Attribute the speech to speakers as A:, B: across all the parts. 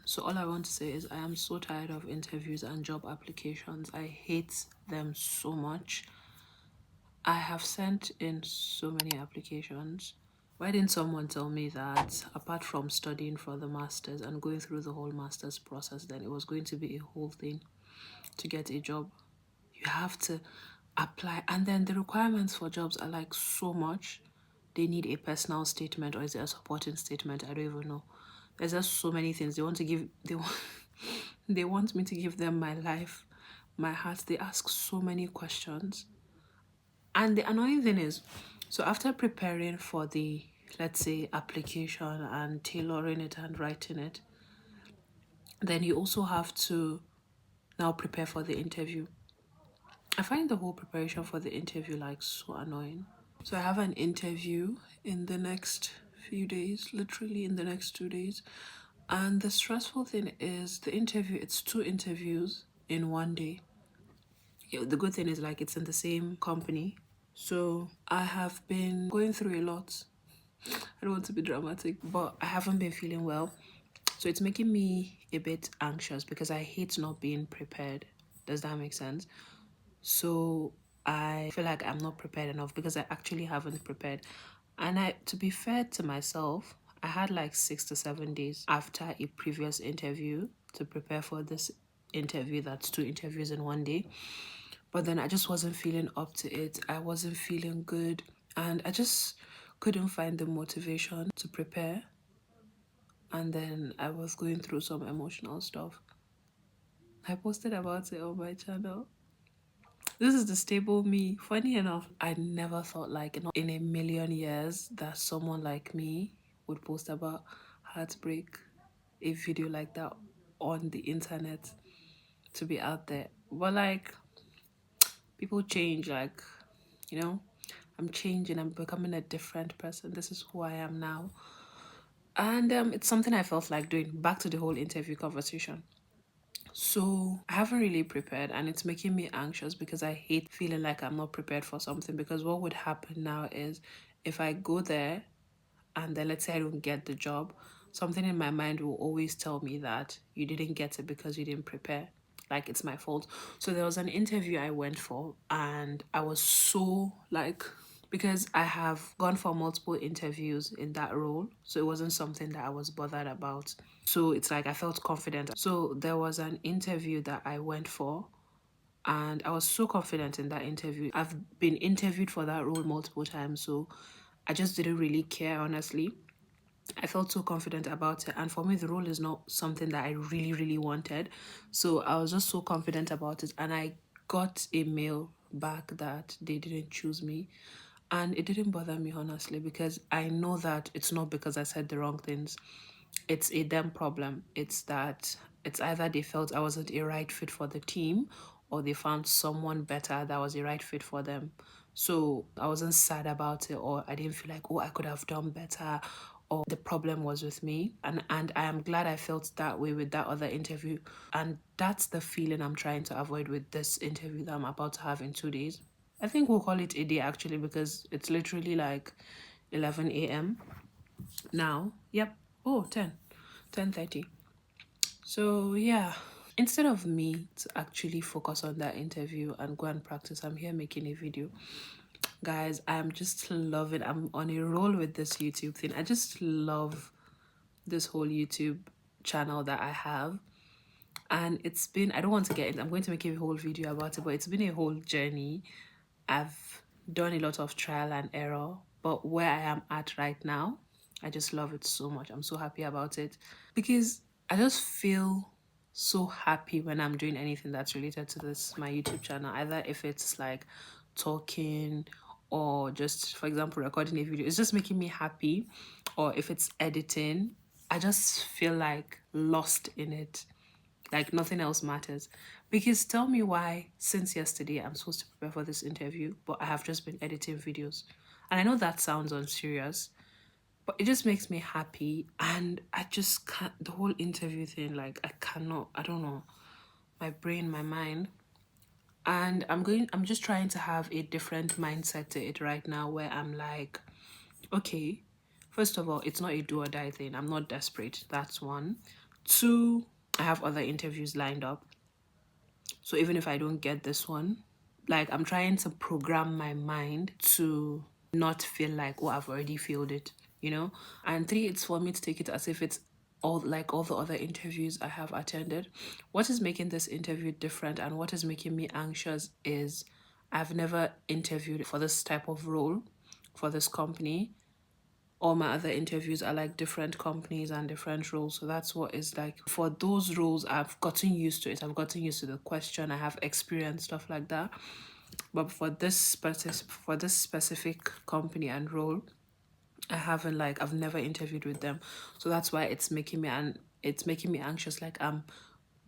A: So all I want to say is I am so tired of interviews and job applications. I hate them so much. I have sent in so many applications. Why didn't someone tell me that apart from studying for the masters and going through the whole masters process, then it was going to be a whole thing to get a job? You have to apply, and then the requirements for jobs are like so much. They need a personal statement, or is it a supporting statement? I don't even know. There's just so many things they want to give. They want me to give them my life, my heart. They ask so many questions. And the annoying thing is, so after preparing for the, let's say, application and tailoring it and writing it, then you also have to now prepare for the interview. I find the whole preparation for the interview like so annoying. So I have an interview in the next few days, literally in the next 2 days. And the stressful thing is the interview, it's 2 interviews in one day. Yeah, the good thing is like it's in the same company. So I have been going through a lot. I don't want to be dramatic, but I haven't been feeling well. So it's making me a bit anxious because I hate not being prepared. Does that make sense? So I feel like I'm not prepared enough because I actually haven't prepared. And to be fair to myself, I had like 6 to 7 days after a previous interview to prepare for this interview. That's 2 interviews in one day. But then I just wasn't feeling up to it. I wasn't feeling good. And I just couldn't find the motivation to prepare. And then I was going through some emotional stuff. I posted about it on my channel. This is the stable me. Funny enough, I never thought like not in a million years that someone like me would post about heartbreak, a video like that on the internet to be out there. But like people change, like, you know, I'm changing, I'm becoming a different person. This is who I am now. And it's something I felt like doing. Back to the whole interview conversation. So I haven't really prepared, and it's making me anxious because I hate feeling like I'm not prepared for something. Because what would happen now is if I go there and then let's say I don't get the job, something in my mind will always tell me that you didn't get it because you didn't prepare. Like it's my fault. So there was an interview I went for, and I was so like, because I have gone for multiple interviews in that role, so it wasn't something that I was bothered about. So it's like I felt confident. So there was an interview that I went for, and I was so confident in that interview. I've been interviewed for that role multiple times, so I just didn't really care, honestly. I felt so confident about it. And for me, the role is not something that I really, really wanted. So I was just so confident about it. And I got a mail back that they didn't choose me. And it didn't bother me, honestly, because I know that it's not because I said the wrong things. It's a them problem. It's that it's either they felt I wasn't a right fit for the team, or they found someone better that was a right fit for them. So I wasn't sad about it, or I didn't feel like, oh, I could have done better, or the problem was with me. And I am glad I felt that way with that other interview. And that's the feeling I'm trying to avoid with this interview that I'm about to have in 2 days. I think we'll call it a day actually, because it's literally like 11 a.m. now. Yep. Oh, 10:30. So yeah, instead of me to actually focus on that interview and go and practice, I'm here making a video. Guys, I'm just loving, I'm on a roll with this YouTube thing. I just love this whole YouTube channel that I have. And it's been, I don't want to get it, I'm going to make a whole video about it, but it's been a whole journey. I've done a lot of trial and error, but where I am at right now, I just love it so much. I'm so happy about it because I just feel so happy when I'm doing anything that's related to this, my YouTube channel, either if it's like talking or just, for example, recording a video. It's just making me happy. Or if it's editing, I just feel like lost in it, like nothing else matters. Because tell me why, since yesterday, I'm supposed to prepare for this interview, but I have just been editing videos. And I know that sounds unserious, but it just makes me happy. And I just can't, the whole interview thing, like, I cannot, I don't know, my brain, my mind. And I'm just trying to have a different mindset to it right now where I'm like, okay, first of all, it's not a do or die thing. I'm not desperate. That's one. 2, I have other interviews lined up. So even if I don't get this one, like I'm trying to program my mind to not feel like, oh, I've already failed it, you know? And 3, it's for me to take it as if it's all like all the other interviews I have attended. What is making this interview different and what is making me anxious is I've never interviewed for this type of role for this company. All my other interviews are like different companies and different roles. So that's what is like for those roles, I've gotten used to it. I've gotten used to the question. I have experience, stuff like that. But for this specific company and role, I haven't like I've never interviewed with them. So that's why it's making me anxious. Like I'm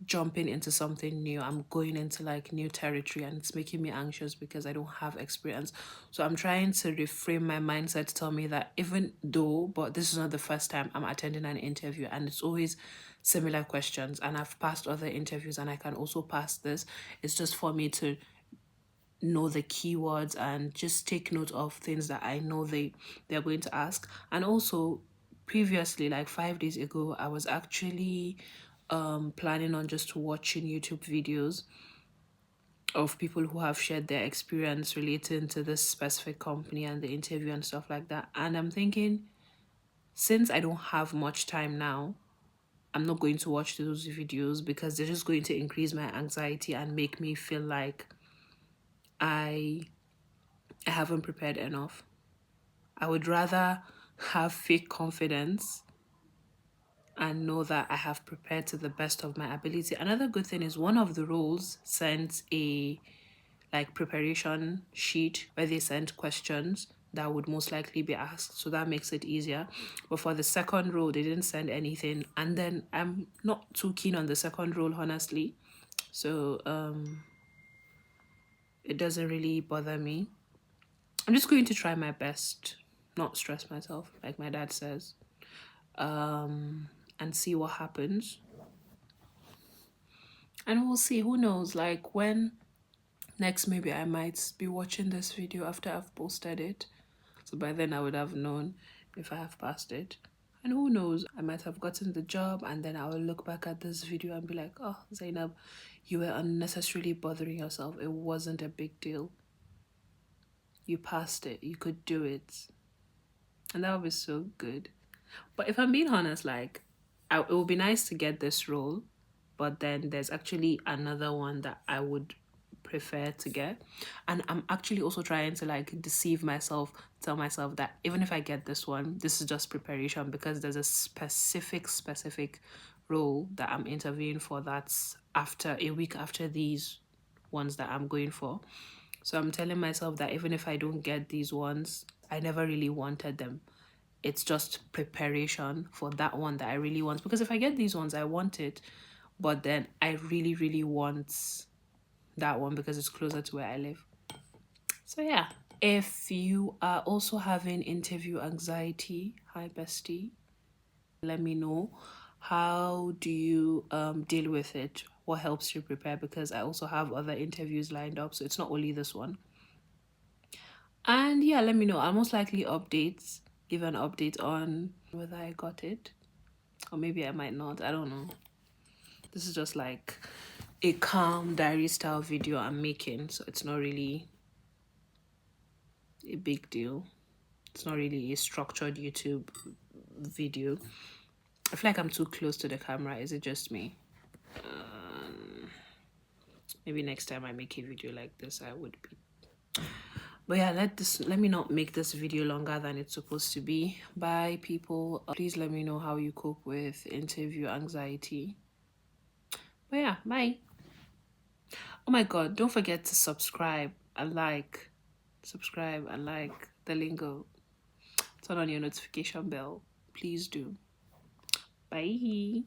A: jumping into something new. I'm going into like new territory and it's making me anxious because I don't have experience. So I'm trying to reframe my mindset to tell me that even though, but this is not the first time I'm attending an interview and it's always similar questions and I've passed other interviews and I can also pass this. It's just for me to know the keywords and just take note of things that I know they're going to ask. And also previously, like 5 days ago, I was actually planning on just watching YouTube videos of people who have shared their experience relating to this specific company and the interview and stuff like that. And I'm thinking, since I don't have much time now, I'm not going to watch those videos because they're just going to increase my anxiety and make me feel like I haven't prepared enough. I would rather have fake confidence and know that I have prepared to the best of my ability. Another good thing is one of the roles sent a like preparation sheet where they sent questions that would most likely be asked. So that makes it easier. But for the second role, they didn't send anything. And then I'm not too keen on the second role, honestly. So it doesn't really bother me. I'm just going to try my best, not stress myself, like my dad says, and see what happens. And we'll see, who knows, like when next maybe I might be watching this video after I've posted it. So by then I would have known if I have passed it. And who knows, I might have gotten the job and then I will look back at this video and be like, oh, Zainab, you were unnecessarily bothering yourself. It wasn't a big deal. You passed it. You could do it. And that would be so good. But if I'm being honest, like, it would be nice to get this role, but then there's actually another one that I would prefer to get. And I'm actually also trying to like deceive myself, tell myself that even if I get this one, this is just preparation because there's a specific role that I'm interviewing for that's after a week after these ones that I'm going for. So I'm telling myself that even if I don't get these ones, I never really wanted them. It's just preparation for that one that I really want. Because if I get these ones, I want it. But then I really, really want that one because it's closer to where I live. So yeah. If you are also having interview anxiety, hi bestie, let me know. How do you deal with it? What helps you prepare? Because I also have other interviews lined up, so it's not only this one. And yeah, let me know. I'll most likely give an update on whether I got it. Or maybe I might not. I don't know. This is just like a calm diary style video I'm making. So it's not really a big deal. It's not really a structured YouTube video. I feel like I'm too close to the camera. Is it just me? Maybe next time I make a video like this, I would be. But yeah, let me not make this video longer than it's supposed to be. Bye, people. Please let me know how you cope with interview anxiety. But yeah, bye. Oh my god, don't forget to subscribe and like. Subscribe and like the lingo. Turn on your notification bell. Please do. Bye.